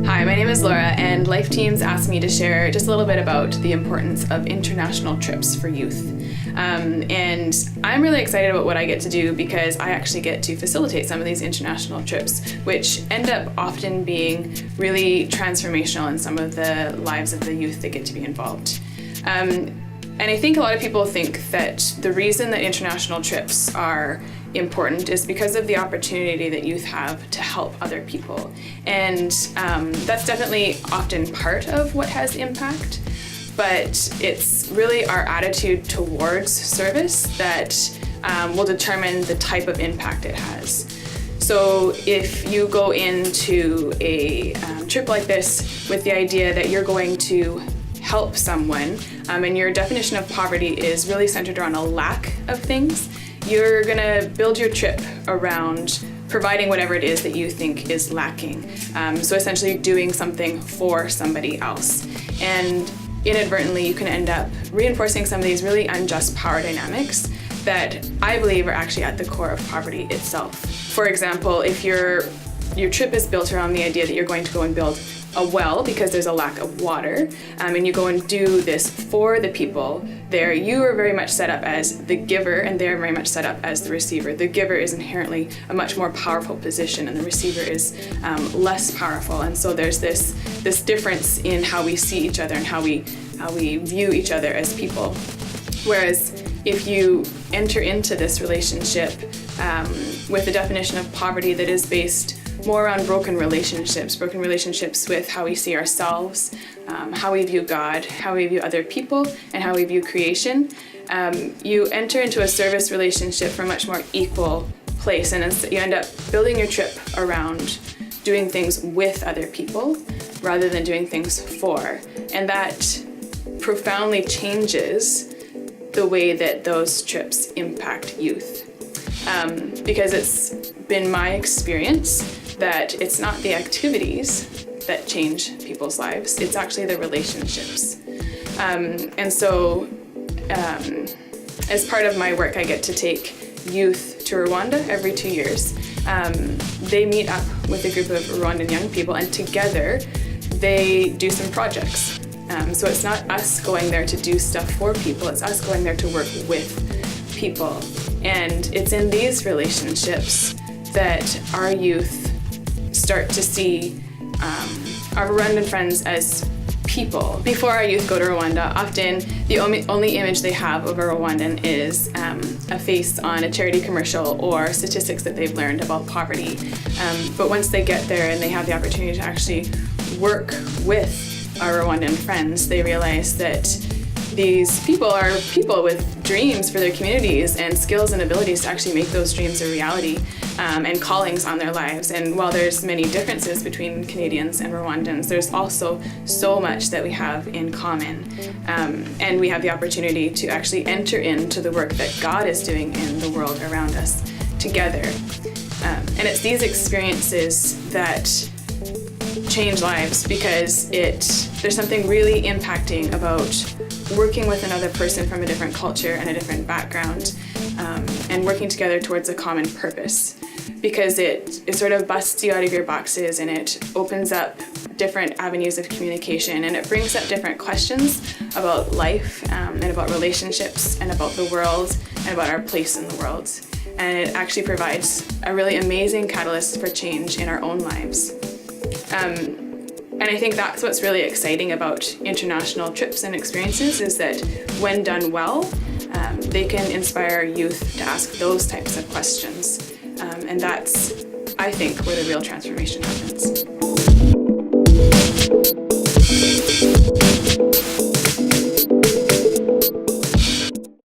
Hi, my name is Laura, and Lifeteams asked me to share just a little bit about the importance of international trips for youth. And I'm really excited about what I get to do because I actually get to facilitate some of these international trips, which end up often being really transformational in some of the lives of the youth that get to be involved. And I think a lot of people think that the reason that international trips are important is because of the opportunity that youth have to help other people. And that's definitely often part of what has impact, but it's really our attitude towards service that will determine the type of impact it has. So if you go into a trip like this with the idea that you're going to help someone, and your definition of poverty is really centered around a lack of things, you're gonna build your trip around providing whatever it is that you think is lacking. So essentially doing something for somebody else. And inadvertently, you can end up reinforcing some of these really unjust power dynamics that I believe are actually at the core of poverty itself. For example, if your trip is built around the idea that you're going to go and build a well because there's a lack of water, and you go and do this for the people there, you are very much set up as the giver and they're very much set up as the receiver. The giver is inherently a much more powerful position and the receiver is less powerful, and so there's this difference in how we see each other and how we view each other as people. Whereas if you enter into this relationship with a definition of poverty that is based more around broken relationships with how we see ourselves, how we view God, how we view other people, and how we view creation, you enter into a service relationship from a much more equal place, and you end up building your trip around doing things with other people rather than doing things for. And that profoundly changes the way that those trips impact youth. Because it's been my experience that it's not the activities that change people's lives, it's actually the relationships. And so as part of my work, I get to take youth to Rwanda every 2 years. They meet up with a group of Rwandan young people, and together they do some projects. So it's not us going there to do stuff for people, it's us going there to work with people. And it's in these relationships that our youth start to see our Rwandan friends as people. Before our youth go to Rwanda, often the only image they have of a Rwandan is a face on a charity commercial or statistics that they've learned about poverty. But once they get there and they have the opportunity to actually work with our Rwandan friends, they realize that these people are people with dreams for their communities and skills and abilities to actually make those dreams a reality, and callings on their lives. And while there's many differences between Canadians and Rwandans, there's also so much that we have in common. And we have the opportunity to actually enter into the work that God is doing in the world around us together. And it's these experiences that change lives, because there's something really impacting about working with another person from a different culture and a different background, and working together towards a common purpose, because it sort of busts you out of your boxes and it opens up different avenues of communication, and it brings up different questions about life, and about relationships and about the world and about our place in the world. And it actually provides a really amazing catalyst for change in our own lives. And I think that's what's really exciting about international trips and experiences, is that when done well, they can inspire youth to ask those types of questions. And that's, I think, where the real transformation happens.